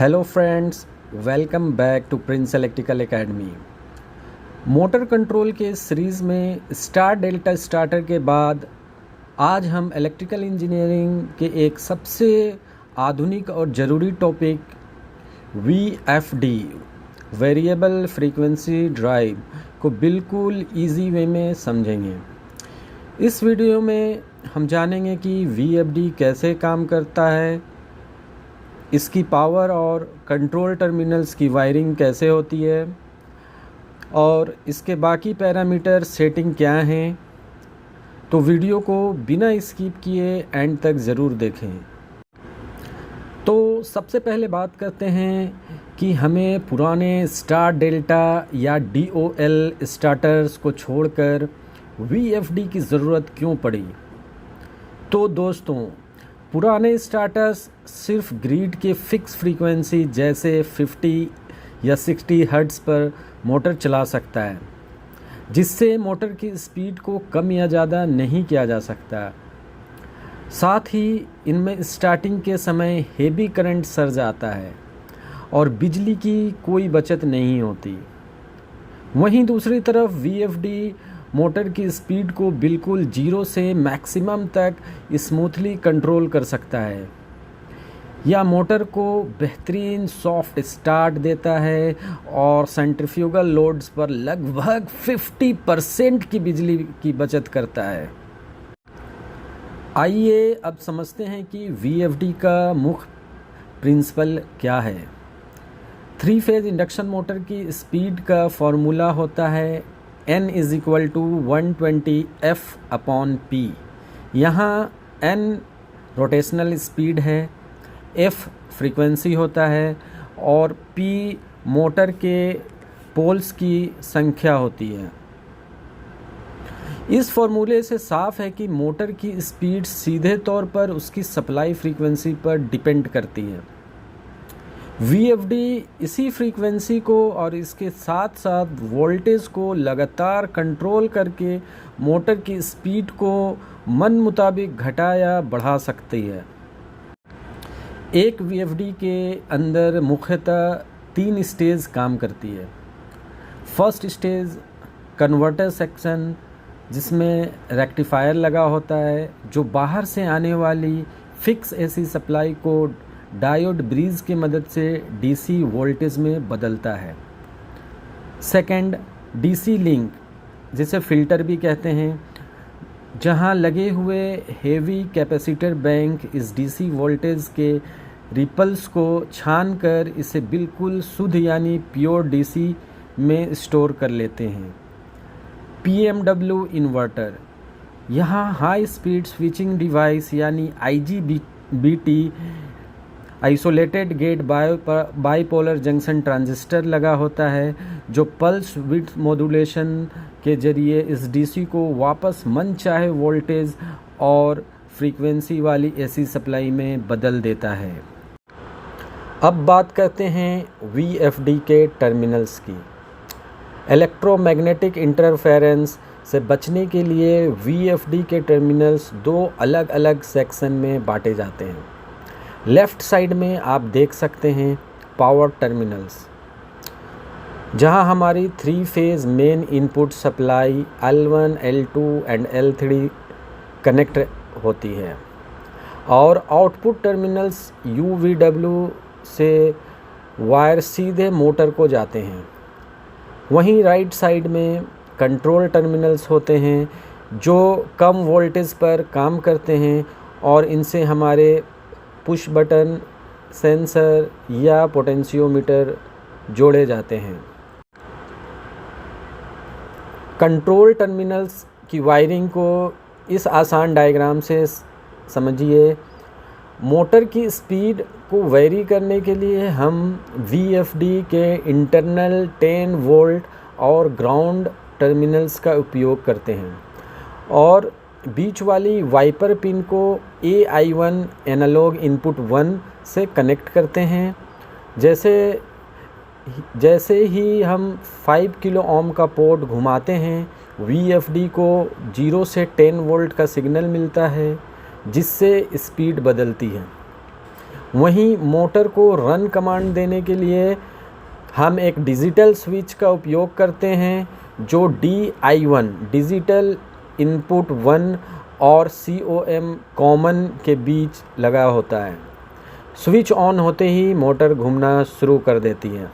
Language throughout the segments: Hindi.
Hello friends, welcome back to Prince Electrical Academy. Motor control के सीरीज़ में स्टार डेल्टा स्टार्टर के बाद आज हम इलेक्ट्रिकल इंजीनियरिंग के एक सबसे आधुनिक और ज़रूरी topic VFD variable frequency drive को बिल्कुल इजी वे में समझेंगे। इस वीडियो में हम जानेंगे कि VFD कैसे काम करता है, इसकी पावर और कंट्रोल टर्मिनल्स की वायरिंग कैसे होती है और इसके बाकी पैरामीटर सेटिंग क्या हैं। तो वीडियो को बिना स्किप किए एंड तक ज़रूर देखें। तो सबसे पहले बात करते हैं कि हमें पुराने स्टार डेल्टा या DOL स्टार्टर्स को छोड़कर VFD की ज़रूरत क्यों पड़ी। तो दोस्तों, पुराने स्टार्टर्स सिर्फ ग्रिड के फिक्स फ्रीक्वेंसी जैसे 50 या 60 हर्ट्ज़ पर मोटर चला सकता है, जिससे मोटर की स्पीड को कम या ज़्यादा नहीं किया जा सकता। साथ ही इनमें स्टार्टिंग के समय हेवी करंट सर्ज आता है और बिजली की कोई बचत नहीं होती। वहीं दूसरी तरफ VFD मोटर की स्पीड को बिल्कुल जीरो से मैक्सिमम तक स्मूथली कंट्रोल कर सकता है या मोटर को बेहतरीन सॉफ्ट स्टार्ट देता है और सेंट्रीफ्यूगल लोड्स पर लगभग 50% की बिजली की बचत करता है। आइए अब समझते हैं कि VFD का मुख्य प्रिंसिपल क्या है। 3 फेज इंडक्शन मोटर की स्पीड का फॉर्मूला होता है N = 120F/P। यहाँ N रोटेशनल स्पीड है, F फ्रीक्वेंसी होता है और P मोटर के पोल्स की संख्या होती है। इस फॉर्मूले से साफ है कि मोटर की स्पीड सीधे तौर पर उसकी सप्लाई फ्रीक्वेंसी पर डिपेंड करती है। VFD इसी फ्रीक्वेंसी को और इसके साथ साथ वोल्टेज को लगातार कंट्रोल करके मोटर की स्पीड को मन मुताबिक घटा या बढ़ा सकती है। एक VFD के अंदर मुख्यतः 3 स्टेज काम करती है। फर्स्ट स्टेज कन्वर्टर सेक्शन, जिसमें रेक्टिफायर लगा होता है जो बाहर से आने वाली फिक्स AC सप्लाई को डायोड ब्रीज की मदद से DC वोल्टेज में बदलता है। सेकंड, DC लिंक, जिसे फ़िल्टर भी कहते हैं, जहां लगे हुए हेवी कैपेसिटर बैंक इस DC वोल्टेज के रिपल्स को छानकर इसे बिल्कुल शुद्ध यानी प्योर DC में स्टोर कर लेते हैं। PMW इन्वर्टर, यहाँ हाई स्पीड स्विचिंग डिवाइस यानी IGBT isolated gate bipolar junction transistor लगा होता है, जो पल्स विड्थ मॉड्यूलेशन के जरिए इस DC को वापस मनचाहे वोल्टेज और फ्रीक्वेंसी वाली AC सप्लाई में बदल देता है। अब बात करते हैं VFD के टर्मिनल्स की। इलेक्ट्रोमैग्नेटिक इंटरफेरेंस से बचने के लिए VFD के टर्मिनल्स 2 अलग अलग सेक्शन में बांटे जाते हैं। लेफ़्ट साइड में आप देख सकते हैं पावर टर्मिनल्स, जहां हमारी 3 phase main input supply L1, L2 and L3 connect होती है और आउटपुट टर्मिनल्स UVW से वायर सीधे मोटर को जाते हैं। वहीं राइट साइड में कंट्रोल टर्मिनल्स होते हैं जो कम वोल्टेज पर काम करते हैं और इनसे हमारे पुश बटन, सेंसर या पोटेंशियोमीटर जोड़े जाते हैं। कंट्रोल टर्मिनल्स की वायरिंग को इस आसान डायग्राम से समझिए। मोटर की स्पीड को वेरी करने के लिए हम VFD के इंटरनल 10 वोल्ट और ग्राउंड टर्मिनल्स का उपयोग करते हैं और बीच वाली वाइपर पिन को AI1 एनालॉग इनपुट 1 से कनेक्ट करते हैं। जैसे ही हम 5 किलो ओम का पोर्ट घुमाते हैं, VFD को 0 से 10 वोल्ट का सिग्नल मिलता है, जिससे स्पीड बदलती है। वहीं मोटर को रन कमांड देने के लिए हम एक डिजिटल स्विच का उपयोग करते हैं जो DI1 डिजिटल इनपुट 1 और COM कॉमन के बीच लगा होता है। स्विच ऑन होते ही मोटर घूमना शुरू कर देती है।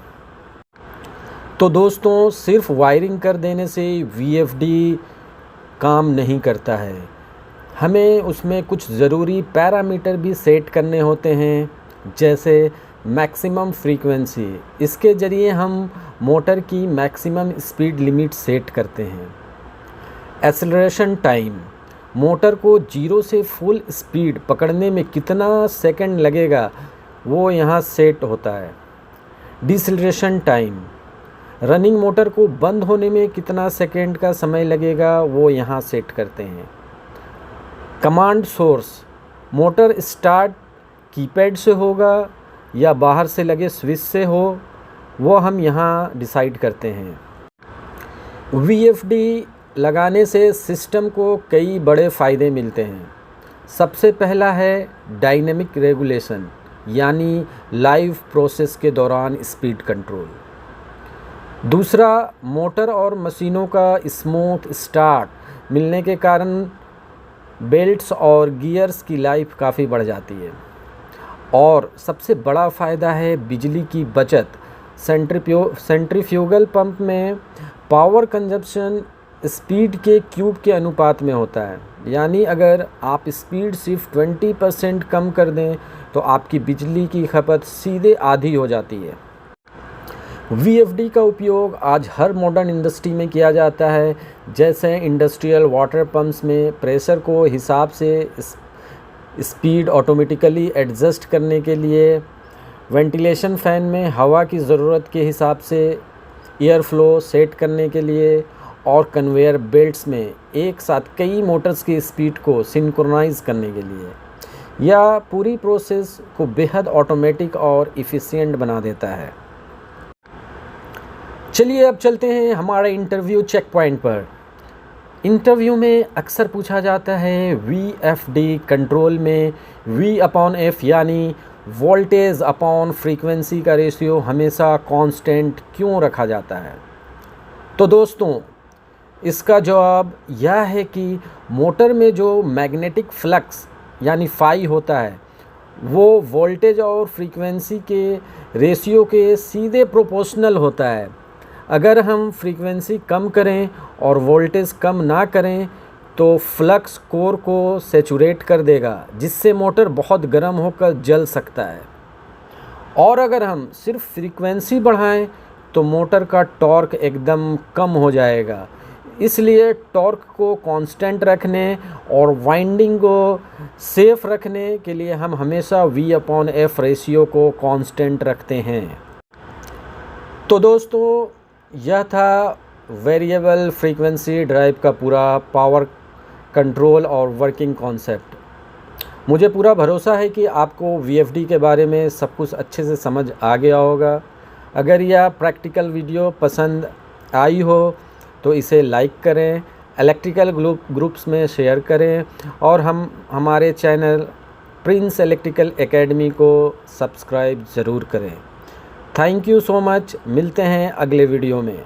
तो दोस्तों, सिर्फ वायरिंग कर देने से VFD काम नहीं करता है, हमें उसमें कुछ ज़रूरी पैरामीटर भी सेट करने होते हैं, जैसे मैक्सिमम फ्रीक्वेंसी। इसके ज़रिए हम मोटर की मैक्सिमम स्पीड लिमिट सेट करते हैं। एक्सेलरेशन टाइम, मोटर को 0 से फुल स्पीड पकड़ने में कितना सेकंड लगेगा वो यहाँ सेट होता है। डिसेलरेशन टाइम, रनिंग मोटर को बंद होने में कितना सेकंड का समय लगेगा वो यहाँ सेट करते हैं। Command source, motor start keypad से होगा या बाहर से लगे स्विच से हो, वो हम यहाँ डिसाइड करते हैं। VFD लगाने से सिस्टम को कई बड़े फ़ायदे मिलते हैं। सबसे पहला है डायनेमिक रेगुलेशन, यानी लाइव प्रोसेस के दौरान स्पीड कंट्रोल। दूसरा, मोटर और मशीनों का स्मूथ स्टार्ट मिलने के कारण बेल्ट्स और गियर्स की लाइफ काफ़ी बढ़ जाती है। और सबसे बड़ा फ़ायदा है बिजली की बचत। सेंट्रीफ्यूगल पंप में पावर कंजप्शन स्पीड के क्यूब के अनुपात में होता है, यानी अगर आप स्पीड सिर्फ 20% कम कर दें तो आपकी बिजली की खपत सीधे आधी हो जाती है। VFD का उपयोग आज हर मॉडर्न इंडस्ट्री में किया जाता है, जैसे इंडस्ट्रियल वाटर पंप्स में प्रेशर को हिसाब से स्पीड ऑटोमेटिकली एडजस्ट करने के लिए, वेंटिलेशन फ़ैन में हवा की ज़रूरत के हिसाब से एयर फ्लो सेट करने के लिए, और कन्वेयर बेल्ट्स में एक साथ कई मोटर्स की स्पीड को सिंक्रोनाइज़ करने के लिए। यह पूरी प्रोसेस को बेहद ऑटोमेटिक और इफ़िशियंट बना देता है। चलिए अब चलते हैं हमारे इंटरव्यू चेक पॉइंट पर। इंटरव्यू में अक्सर पूछा जाता है VFD कंट्रोल में V/F यानी वोल्टेज अपॉन फ्रीक्वेंसी का रेशियो हमेशा कांस्टेंट क्यों रखा जाता है। तो दोस्तों, इसका जवाब यह है कि मोटर में जो मैग्नेटिक फ्लक्स यानी फाई होता है वो वोल्टेज और फ्रीक्वेंसी के रेशियो के सीधे प्रोपोर्शनल होता है। अगर हम फ्रीक्वेंसी कम करें और वोल्टेज कम ना करें तो फ्लक्स कोर को सैचुरेट कर देगा, जिससे मोटर बहुत गर्म होकर जल सकता है। और अगर हम सिर्फ फ्रीक्वेंसी बढ़ाएं तो मोटर का टॉर्क एकदम कम हो जाएगा। इसलिए टॉर्क को कांस्टेंट रखने और वाइंडिंग को सेफ रखने के लिए हम हमेशा V/F रेशियो को कांस्टेंट रखते हैं। तो दोस्तों, यह था वेरिएबल फ्रीक्वेंसी ड्राइव का पूरा पावर कंट्रोल और वर्किंग कॉन्सेप्ट। मुझे पूरा भरोसा है कि आपको VFD के बारे में सब कुछ अच्छे से समझ आ गया होगा। अगर यह प्रैक्टिकल वीडियो पसंद आई हो तो इसे लाइक करें, इलेक्ट्रिकल ग्रुप्स में शेयर करें और हमारे चैनल प्रिंस इलेक्ट्रिकल एकेडमी को सब्सक्राइब ज़रूर करें। Thank you so much. मिलते हैं अगले वीडियो में।